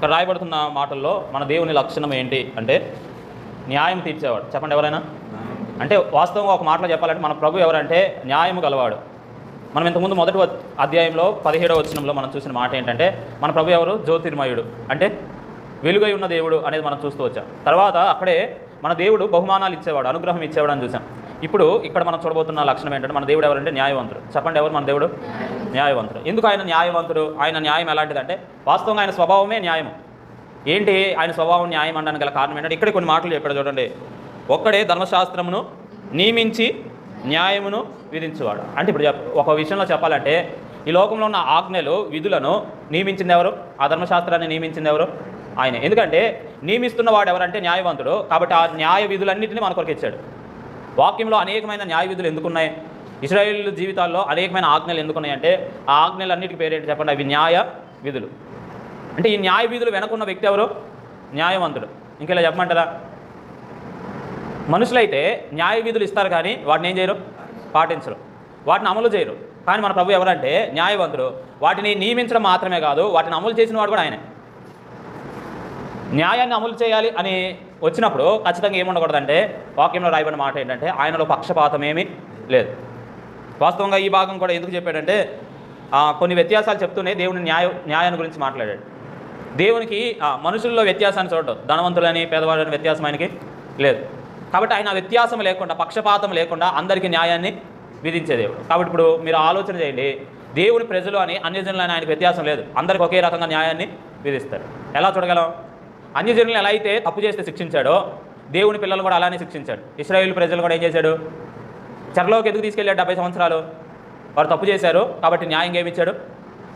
ఇక్కడ రాయబడుతున్న మాటల్లో మన దేవుని లక్షణం ఏంటి అంటే న్యాయం తీర్చేవాడు. చెప్పండి ఎవరైనా. అంటే వాస్తవంగా ఒక మాటలో చెప్పాలంటే మన ప్రభు ఎవరంటే న్యాయము గలవాడు. మనం ఇంతకుముందు మొదటి అధ్యాయంలో 17వ వచనంలో మనం చూసిన మాట ఏంటంటే మన ప్రభు ఎవరు? జ్యోతిర్మయుడు, అంటే వెలుగై ఉన్న దేవుడు అనేది మనం చూస్తూ వచ్చాం. తర్వాత అక్కడే మన దేవుడు బహుమానాలు ఇచ్చేవాడు, అనుగ్రహం ఇచ్చేవాడు అని చూసాం. ఇప్పుడు ఇక్కడ మనం చూడబోతున్న లక్షణం ఏంటంటే మన దేవుడు ఎవరంటే న్యాయవంతుడు. చెప్పండి ఎవరు మన దేవుడు? న్యాయవంతుడు. ఎందుకు ఆయన న్యాయవంతుడు? ఆయన న్యాయం ఎలాంటిదంటే వాస్తవంగా ఆయన స్వభావమే న్యాయం. ఏంటి ఆయన స్వభావం న్యాయం అనడానికి గల కారణం ఏంటంటే ఇక్కడ కొన్ని మాటలు చెప్పాడు చూడండి. ఒక్కడే ధర్మశాస్త్రమును నియమించి న్యాయమును విధించేవాడు. అంటే ఇప్పుడు ఒక విషయంలో చెప్పాలంటే ఈ లోకంలో ఉన్న ఆజ్ఞలు విధులను నియమించింది ఎవరు? ఆ ధర్మశాస్త్రాన్ని నియమించింది ఎవరు? ఆయనే. ఎందుకంటే నియమిస్తున్న వాడు ఎవరంటే న్యాయవంతుడు. కాబట్టి ఆ న్యాయ విధులన్నింటినీ మన కొరకు ఇచ్చాడు. వాక్యంలో అనేకమైన న్యాయ విధులు ఎందుకున్నాయి? ఇశ్రాయేలు జీవితాల్లో అనేకమైన ఆజ్ఞలు ఎందుకున్నాయంటే ఆ ఆజ్ఞలన్నిటికీ పేరేంటి చెప్పండి? అవి న్యాయ విధులు. అంటే ఈ న్యాయ విధులు వెనకున్న వ్యక్తి ఎవరు? న్యాయవంతుడు. ఇంకెలా చెప్పమంటారా? మనుషులైతే న్యాయ విధులు ఇస్తారు కానీ వాటిని ఏం చేయరు? పాటించరు, వాటిని అమలు చేయరు. కానీ మన ప్రభు ఎవరంటే న్యాయవంతుడు. వాటిని నియమించడం మాత్రమే కాదు, వాటిని అమలు చేసిన వాడు కూడా ఆయనే. న్యాయాన్ని అమలు చేయాలి అని వచ్చినప్పుడు ఖచ్చితంగా ఏముండకూడదంటే వాక్యంలో రాయబడిన మాట ఏంటంటే ఆయనలో పక్షపాతం ఏమీ లేదు. వాస్తవంగా ఈ భాగం కూడా ఎందుకు చెప్పాడంటే కొన్ని వ్యత్యాసాలు చెప్తూనే దేవుని న్యాయాన్ని గురించి మాట్లాడాడు. దేవునికి మనుషుల్లో వ్యత్యాసాన్ని చూడడం, ధనవంతులని పేదవాళ్ళని వ్యత్యాసం ఆయనకి లేదు. కాబట్టి ఆయన వ్యత్యాసం లేకుండా, పక్షపాతం లేకుండా అందరికీ న్యాయాన్ని విధించే దేవుడు. కాబట్టి ఇప్పుడు మీరు ఆలోచన చేయండి, దేవుని ప్రజలు అని అన్యజనులని ఆయనకు వ్యత్యాసం లేదు, అందరికీ ఒకే రకంగా న్యాయాన్ని విధిస్తాడు. ఎలా చూడగలం? అన్యజనులను ఎలా అయితే తప్పు చేస్తే శిక్షించాడో దేవుని పిల్లలు కూడా అలానే శిక్షించాడు. ఇశ్రాయేలు ప్రజలు కూడా ఏం చేశాడు? చెరలోకి ఎందుకు తీసుకెళ్ళాడు? 70 సంవత్సరాలు వారు తప్పు చేశారు కాబట్టి న్యాయంగా ఏమి ఇచ్చాడు?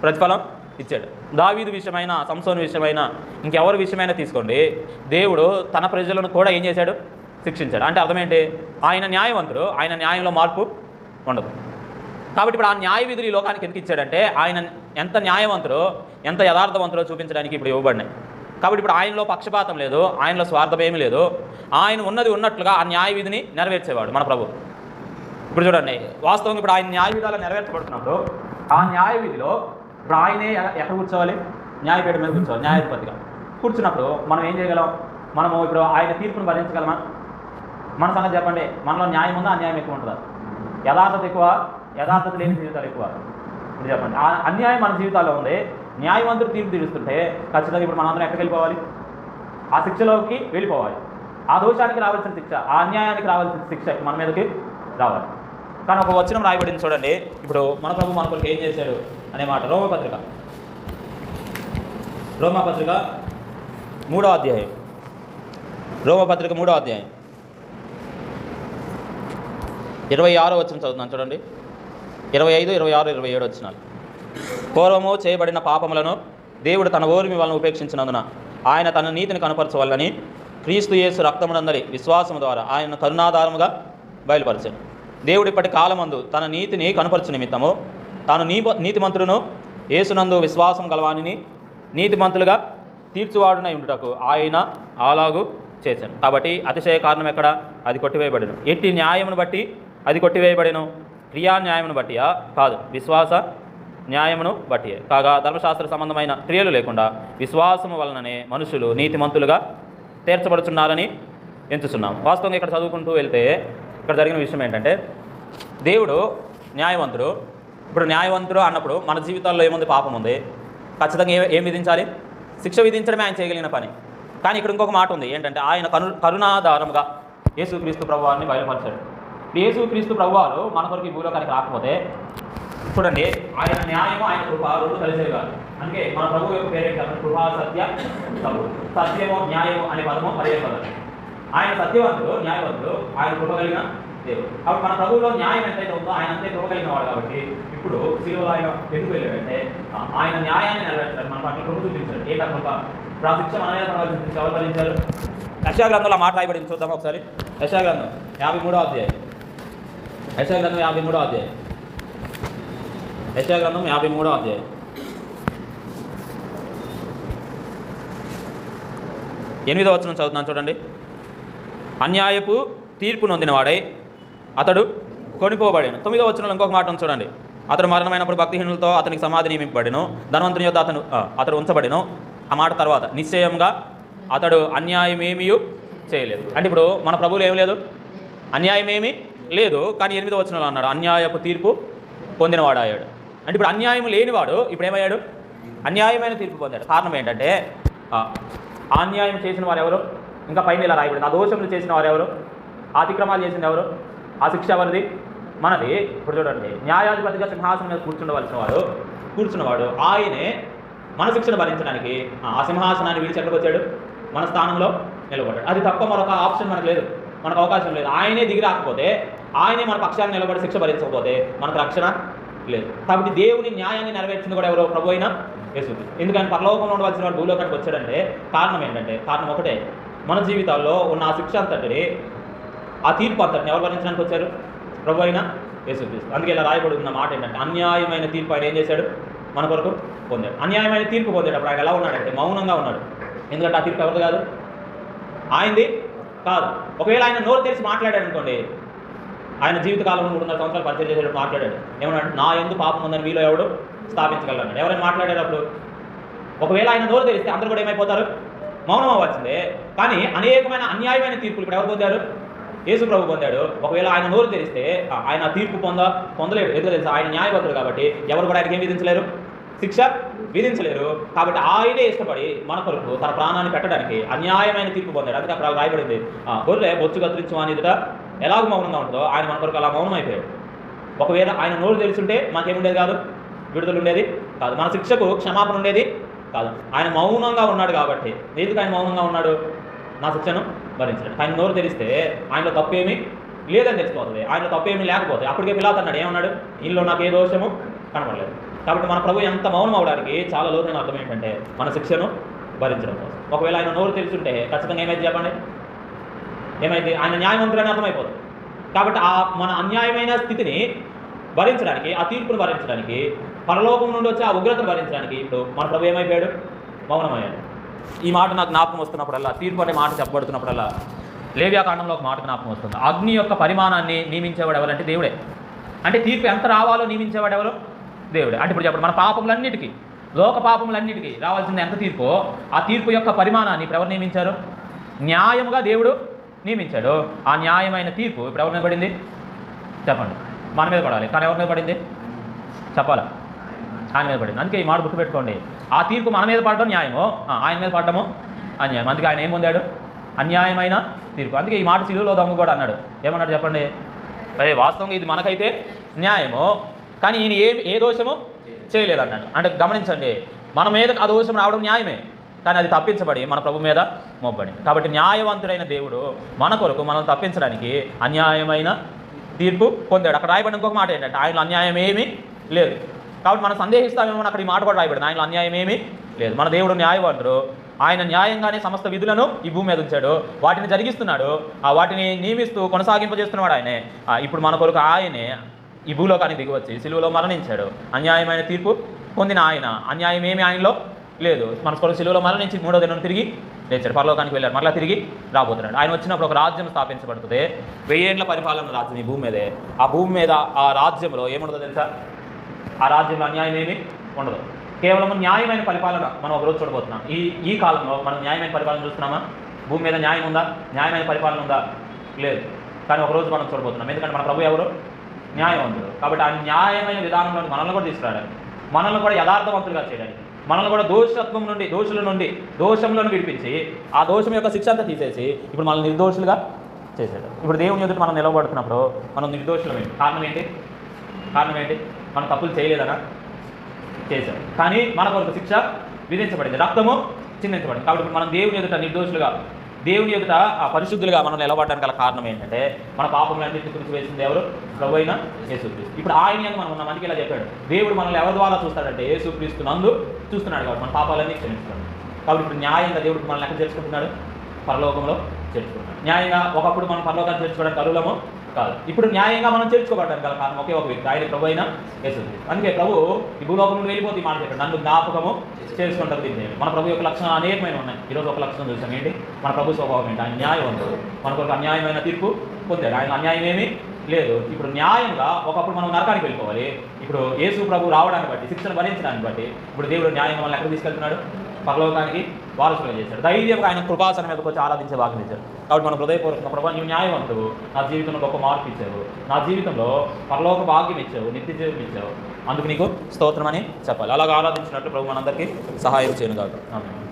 ప్రతిఫలం ఇచ్చాడు. దావీదు విషయమైన, సంసోను విషయమైన, ఇంకెవరి విషయమైనా తీసుకోండి, దేవుడు తన ప్రజలను కూడా ఏం చేశాడు? శిక్షించాడు. అంటే అర్థం ఏంటి? ఆయన న్యాయవంతుడు, ఆయన న్యాయంలో మార్పు ఉండదు. కాబట్టి ఇప్పుడు ఆ న్యాయ విధులు ఈ లోకానికి ఎందుకు ఇచ్చాడంటే ఆయన ఎంత న్యాయవంతుడో, ఎంత యథార్థవంతుడో చూపించడానికి ఇప్పుడు ఇవ్వబడినాయి. కాబట్టి ఇప్పుడు ఆయనలో పక్షపాతం లేదు, ఆయనలో స్వార్థం ఏమీ లేదు. ఆయన ఉన్నది ఉన్నట్లుగా ఆ న్యాయ విధిని నెరవేర్చేవాడు మన ప్రభు. ఇప్పుడు చూడండి, వాస్తవంగా ఇప్పుడు ఆయన న్యాయ విధాలు నెరవేర్చబడుతున్నప్పుడు ఆ న్యాయ విధిలో ఇప్పుడు ఆయనే ఎక్కడ కూర్చోవాలి? న్యాయపీఠం మీద కూర్చోవాలి, న్యాయాధిపతిగా కూర్చున్నప్పుడు మనం ఏం చేయగలం? మనము ఇప్పుడు ఆయన తీర్పును భరించగలమా? మన సంగతి చెప్పండి. మనలో న్యాయం ఉందా, అన్యాయం ఎక్కువ ఉంటుందా? యథార్థత ఎక్కువ, యథార్థత లేని జీవితాలు ఎక్కువ? ఇప్పుడు చెప్పండి. ఆ అన్యాయం మన జీవితాల్లో ఉంది, న్యాయవంతుడు తీర్పు తీరుస్తుంటే ఖచ్చితంగా ఇప్పుడు మనందరం ఎక్కడికి వెళ్ళిపోవాలి? ఆ శిక్షలోకి వెళ్ళిపోవాలి. ఆ దోషానికి రావాల్సిన శిక్ష, ఆ అన్యాయానికి రావాల్సిన శిక్ష మన మీదకి రావాలి. కానీ ఒక వచనం రాయబడింది చూడండి. ఇప్పుడు మన ప్రభు మన కొరకు ఏం చేశాడు అనే మాట రోమపత్రిక 3వ అధ్యాయం. రోమపత్రిక 3వ అధ్యాయం 26వ వచనం చదువుతున్నాను చూడండి. 25, 26, 27 వచనాలు. పూర్వము చేయబడిన పాపములను దేవుడు తన ఓర్మి వలన ఉపేక్షించినందున ఆయన తన నీతిని కనపరచవలని క్రీస్తు యేసు రక్తమునందరి విశ్వాసము ద్వారా ఆయన కరుణాధారముగా బయలుపరిచాడు. దేవుడు ఇప్పటి కాలమందు తన నీతిని కనపరచు నిమిత్తము తాను నీతిమంతుడును యేసునందు విశ్వాసం గలవానిని నీతిమంతులుగా తీర్చువాడునై ఉండుటకు ఆయన అలాగూ చేశాను. కాబట్టి అతిశయ కారణం ఎక్కడ? అది కొట్టివేయబడెను. ఎట్టి న్యాయమును బట్టి అది కొట్టివేయబడెను? క్రియా న్యాయమును బట్టియా? కాదు, విశ్వాస న్యాయమును బట్టియే. కాగా ధర్మశాస్త్ర సంబంధమైన క్రియలు లేకుండా విశ్వాసము వలననే మనుషులు నీతిమంతులుగా తీర్చబడుతున్నారని ఎంచుతున్నాం. వాస్తవంగా ఇక్కడ చదువుకుంటూ వెళ్తే ఇక్కడ జరిగిన విషయం ఏంటంటే దేవుడు న్యాయవంతుడు. ఇప్పుడు న్యాయవంతుడు అన్నప్పుడు మన జీవితాల్లో ఏముంది? పాపం ఉంది. ఖచ్చితంగా ఏం విధించాలి? శిక్ష విధించడమే ఆయన చేయగలిగిన పని. కానీ ఇక్కడ ఇంకొక మాట ఉంది ఏంటంటే ఆయన కరుణాధారముగా యేసుక్రీస్తు ప్రభువారిని బయలుపరిచాడు. యేసుక్రీస్తు ప్రభువారు మన కొరకు ఈ భూలోకానికి రాకపోతే చూడండి, ఆయన న్యాయము ఆయన కృప రెండు కలిసేవి కాదు. అందుకే మన ప్రభు యొక్క పేరేంటి? కృపా సత్య ప్రభు. సత్యము న్యాయము అనే పదము పర్యాయపదం. ఆయన సత్యవంతుడు, న్యాయవంతుడు, ఆయన కృప కలిగిన దేవుడు. కాబట్టి మన ప్రభువులో న్యాయం ఎంతైతే ఉందో ఆయన అంతే కృప కలిగిన వాడు. కాబట్టి ఇప్పుడు శిలువలో ఆయన ఎందుకు వెళ్ళాడంటే ఆయన న్యాయాన్ని నెరవేర్చాడు, మన పట్ల కృప చూపించాడు. ఏ కృప? శిక్ష మన మీద పడవలసిన శిక్ష ఎవరు భరించారు? యెషయా గ్రంథంలో మాట రాయబడింది చూద్దాం ఒకసారి. యెషయా గ్రంథం 53వ అధ్యాయం. యెషయా గ్రంథం 53వ అధ్యాయం. యెషయా గ్రంథం 53వ అధ్యాయం 8వ వచనం చదువుతున్నాను చూడండి. అన్యాయపు తీర్పు నొందినవాడై అతడు కొనిపోబడాను. 9వ వచనంలో ఇంకొక మాట చూడండి. అతడు మరణమైనప్పుడు భక్తిహీనులతో అతనికి సమాధి నియమింపబడెను. ధనవంతుని యొద్ద అతడు ఉంచబడెను. ఆ మాట తర్వాత నిశ్చయంగా అతడు అన్యాయమేమీ చేయలేదు. అంటే ఇప్పుడు మన ప్రభువులు ఏం లేదు, అన్యాయమేమీ లేదు. కానీ 8వ వచనంలో అన్నాడు అన్యాయపు తీర్పు పొందినవాడాయాడు. అంటే ఇప్పుడు అన్యాయం లేనివాడు ఇప్పుడు ఏమయ్యాడు, అన్యాయమైన తీర్పు పొందాడు. కారణం ఏంటంటే అన్యాయం చేసిన వారు ఎవరు, ఇంకా పైన ఇలా రాయబడింది, ఆ దోషములు చేసిన వారు ఎవరు, అతిక్రమాలు చేసింది ఎవరు, ఆ శిక్ష ఎవరిది, మనది. ఇప్పుడు చూడండి, న్యాయాధిపతిగా సింహాసనం మీద కూర్చున్నవాడు ఆయనే మన శిక్షను భరించడానికి ఆ సింహాసనాన్ని విడిచి ఎక్కడికి వచ్చాడు, మన స్థానంలో నిలబడ్డాడు. అది తప్ప మరొక ఆప్షన్ మనకు లేదు, మనకు అవకాశం లేదు. ఆయనే దిగి రాకపోతే, ఆయనే మన పక్షాన్ని నిలబడి శిక్ష భరించకపోతే మనకు రక్షణ లేదు. కాబట్టి దేవుని న్యాయాన్ని నెరవేర్చింది కూడా ఎవరో, ప్రభు అయిన యేసు. ఎందుకంటే పరలోకంలో ఉండవలసిన వాడు భూలోకానికి వచ్చాడంటే కారణం ఏంటంటే, కారణం ఒకటే, మన జీవితాల్లో ఉన్న ఆ శిక్ష అంతటిని, ఆ తీర్పు అంతటిని ఎవరు భరించడానికి వచ్చారు, ప్రభు అయిన యేసుక్రీస్తు. అందుకే ఇలా రాయబడి ఉన్న మాట ఏంటంటే అన్యాయమైన తీర్పు ఆయన ఏం చేశాడు, మన కొరకు పొందాడు. అన్యాయమైన తీర్పు పొందేటప్పుడు ఆయన ఎలా ఉన్నాడంటే మౌనంగా ఉన్నాడు. ఎందుకంటే ఆ తీర్పు ఎవరిది కాదు, ఆయనది కాదు. ఒకవేళ ఆయన నోరు తెరిచి మాట్లాడాడు అనుకోండి, ఆయన జీవితకాలంలో 3.5 సంవత్సరాలు పరిచయం చేసేటప్పుడు మాట్లాడాడు, ఏమన్నాడు, నా యందు పాపం ఉందని మీలో ఎవడు స్థాపించగలన్నాడు. ఎవరైనా మాట్లాడేటప్పుడు ఒకవేళ ఆయన నోరు తెరిస్తే అందరూ కూడా ఏమైపోతారు, మౌనం అవ్వాల్సిందే. కానీ అనేకమైన అన్యాయమైన తీర్పులు ఇప్పుడు ఎవరు పొందారు, యేసు ప్రభు పొందాడు. ఒకవేళ ఆయన నోరు తెరిస్తే ఆయన తీర్పు పొందలేడు. ఎందుకు తెలుసు, ఆయన న్యాయవంతుడు కాబట్టి ఎవరు కూడా ఆయనకి ఏం విధించలేరు, శిక్ష విధించలేరు. కాబట్టి ఆయనే ఇష్టపడి మన కొరకు తన ప్రాణాన్ని పెట్టడానికి అన్యాయమైన తీర్పు పొందాడు. అందుకే అక్కడ రాయబడింది, గొర్రె బొచ్చు కత్తిరించు అని ఎదుట ఎలాగ మౌనంగా ఉంటుందో ఆయన మన కొరకు అలా మౌనం అయిపోయాడు. ఒకవేళ ఆయన నోరు తెలుసుంటే మాకేముండేది కాదు, విడుదల ఉండేది కాదు, మన శిక్షకు క్షమాపణ ఉండేది కాదు. ఆయన మౌనంగా ఉన్నాడు కాబట్టి. ఎందుకు ఆయన మౌనంగా ఉన్నాడు, నా శిక్షను భరించాడు. ఆయన నోరు తెరిస్తే ఆయనలో తప్పేమీ లేదని తెలిసిపోతుంది. ఆయనలో తప్పేమీ లేకపోతే అప్పటికే పిలాతు అన్నాడు, ఏమన్నాడు, ఇందులో నాకు ఏ దోషము కనపడలేదు. కాబట్టి మన ప్రభు ఎంత మౌనం అవడానికి చాలా లోతైన అర్థం ఏంటంటే మన శిక్షను భరించడం కోసం. ఒకవేళ ఆయన నోరు తెలుసుంటే ఖచ్చితంగా ఏమైంది చెప్పండి, ఏమైంది, ఆయన న్యాయవంతుడని అర్థమైపోతుంది. కాబట్టి ఆ మన అన్యాయమైన స్థితిని భరించడానికి, ఆ తీర్పును భరించడానికి, పరలోకం నుండి వచ్చి ఆ ఉగ్రతను భరించడానికి ఇప్పుడు మన ప్రభు ఏమైపోయాడు, మౌనమయ్యాడు. ఈ మాట నాకు జ్ఞాపకం వస్తున్నప్పుడల్లా, తీర్పు అనే మాట చెప్పబడుతున్నప్పుడల్లా లేవ్యాకాండంలో ఒక మాట జ్ఞాపకం వస్తుంది. అగ్ని యొక్క పరిమాణాన్ని నియమించేవాడు ఎవరంటే దేవుడే. అంటే తీర్పు ఎంత రావాలో నియమించేవాడు ఎవరు, దేవుడే. అంటే ఇప్పుడు మన పాపములన్నిటికీ, లోక పాపములన్నిటికీ రావాల్సిన ఎంత తీర్పో ఆ తీర్పు యొక్క పరిమాణాన్ని ఇప్పుడు ఎవరు నియమించారు, న్యాయముగా దేవుడు నియమించాడు. ఆ న్యాయమైన తీర్పు ఇప్పుడు ఎవరి మీద పడింది చెప్పండి, మన మీద పడాలి. కానీ ఎవరి మీద పడింది చెప్పాలా, ఆయన మీద పడింది. అందుకే ఈ మాట గుర్తుపెట్టుకోండి, ఆ తీర్పు మన మీద పడడం న్యాయము, ఆయన మీద పడడము అన్యాయం. అందుకే ఆయన ఏం పొందాడు, అన్యాయమైన తీర్పు. అందుకే ఈ మాట సిలువలో దొంగ కూడా అన్నాడు, ఏమన్నాడు చెప్పండి, అదే వాస్తవంగా ఇది మనకైతే న్యాయము, కానీ ఈయన ఏ దోషము చేయలేదన్నాడు. అంటే గమనించండి, మన మీద ఆ దోషం రావడం న్యాయమే, కానీ అది తప్పించబడి మన ప్రభు మీద మోపబడి. కాబట్టి న్యాయవంతుడైన దేవుడు మన కొరకు మనల్ని తప్పించడానికి అన్యాయమైన తీర్పు పొందాడు. అక్కడ రాయబడిన ఇంకొక మాట ఏంటంటే ఆయనలో అన్యాయం ఏమీ లేదు. కాబట్టి మనం సందేహిస్తామేమో, అక్కడ ఈ మాట కూడా రాయబడింది, ఆయనలో అన్యాయం ఏమీ లేదు. మన దేవుడు న్యాయవంతుడు, ఆయన న్యాయంగానే సమస్త విధులను ఈ భూమి మీద ఉంచాడు, వాటిని జరిగిస్తున్నాడు, వాటిని నియమిస్తూ కొనసాగింపజేస్తున్నాడు ఆయనే. ఇప్పుడు మన కొరకు ఆయనే ఈ భూలోకానికి దిగివచ్చి సిలువలో మరణించాడు. అన్యాయమైన తీర్పు పొందిన ఆయన, అన్యాయం ఏమీ ఆయనలో లేదు. మన కొరకు సిలువలో మరణించి 3వ దినం తిరిగి లేచాడు, పరలోకానికి వెళ్ళాడు, మరలా తిరిగి రాబోతున్నాడు. ఆయన వచ్చినప్పుడు ఒక రాజ్యం స్థాపించబడుతుంది, 1000 ఏళ్ల పరిపాలన రాజ్యం ఈ భూమి మీదే. ఆ భూమి మీద ఆ రాజ్యంలో ఏముండదో తెలుసా, ఆ రాజ్యంలో అన్యాయం ఏమీ ఉండదు, కేవలం న్యాయమైన పరిపాలన మనం ఒకరోజు చూడబోతున్నాం. ఈ కాలంలో మనం న్యాయమైన పరిపాలన చూస్తున్నామా, భూమి మీద న్యాయం ఉందా, న్యాయమైన పరిపాలన ఉందా, లేదు. కానీ ఒకరోజు మనం చూడబోతున్నాం, ఎందుకంటే మన ప్రభు ఎవరు, న్యాయవంతుడు. కాబట్టి ఆ న్యాయమైన విధానంలో మనల్ని కూడా తీసుకురావడానికి, మనల్ని కూడా యథార్థవంతులుగా చేయడానికి, మనల్ని కూడా దోషత్వం నుండి, దోషంలోని విడిపించి ఆ దోషం యొక్క శిక్ష అంతా తీసేసి ఇప్పుడు మనల్ని నిర్దోషులుగా చేశాడు. ఇప్పుడు దేవుని ఎదుట మనం నిలబడుతున్నప్పుడు మనం నిర్దోషులమే. కారణం ఏంటి, మనం తప్పులు చేయలేదనా, చేశాం. కానీ మన కొరకు శిక్ష విధించబడింది, రక్తము చిందించబడింది. కాబట్టి మనం దేవుని ఎదుట నిర్దోషులుగా, దేవుని ఎదుట పరిశుద్ధులుగా మనం నిలబడడానికి గల కారణం ఏంటంటే మన పాపములన్నింటినీ తుడిచివేసింది ఎవరు, ప్రభు అయిన యేసుక్రీస్తు. ఇప్పుడు ఆయన మనం ఉన్న మనకి ఇలా చెప్పాడు, దేవుడు మనల్ని ఎవరి ద్వారా చూస్తాడంటే యేసుక్రీస్తు నందు చూస్తున్నాడు కాబట్టి మన పాపాలన్నీ క్షమిస్తున్నాడు. కాబట్టి ఇప్పుడు న్యాయంగా దేవుడికి మనల్ని ఎక్కడ చేర్చుకుంటున్నాడు, పరలోకంలో చేర్చుకుంటున్నాడు. న్యాయంగా ఒకప్పుడు మనం పరలోకాన్ని చేర్చుకోవడానికి అర్హులము కాదు, ఇప్పుడు న్యాయంగా మనం చేర్చుకోబడడానికి గల కారణం ఒకే ఒక వ్యక్తి, ఆయన ప్రభు అయిన యేసుక్రీస్తు. అందుకే ప్రభు ఈ భూలోకం నుండి వెళ్ళిపోతే మాట చెప్పాడు, నన్ను జ్ఞాపకము చేసుకుంటారు దీన్ని. మన ప్రభు యొక్క లక్షణాలు అనేకమైన ఉన్నాయి. ఈరోజు ఒక లక్షణం చూసాం, ఏంటి, మన ప్రభు స్వభావం ఏంటి, ఆయన న్యాయవంతుడు. మన కొరకు అన్యాయమైన తీర్పు పొందాడు, ఆయన అన్యాయం ఏమీ లేదు. ఇప్పుడు న్యాయంగా ఒకప్పుడు మనం నరకానికి వెళ్ళిపోవాలి, ఇప్పుడు యేసు ప్రభు రావడాన్ని బట్టి, శిక్షను భరించడానికి బట్టి ఇప్పుడు దేవుడు న్యాయం మనల్ని ఎక్కడ తీసుకెళ్తున్నాడు, పరలోకానికి వారసులుగా చేశాడు. ధైర్యంగా ఆయన కృపాసనం మీదకి వచ్చి ఆరాధించే భాగ్యం ఇచ్చాడు. కాబట్టి మన హృదయపూర్వకంగా ప్రభా నీవు న్యాయవంతుడు, నా జీవితంలో గొప్ప మార్పు ఇచ్చావు, నా జీవితంలో పరలోక భాగ్యం ఇచ్చావు, నిత్య జీవితం ఇచ్చావు, అందుకు నీకు స్తోత్రం అని చెప్పాలి. అలాగ ఆరాధించినట్లు ప్రభు మనందరికీ సహాయం చేయను కాక. ఆమేన్.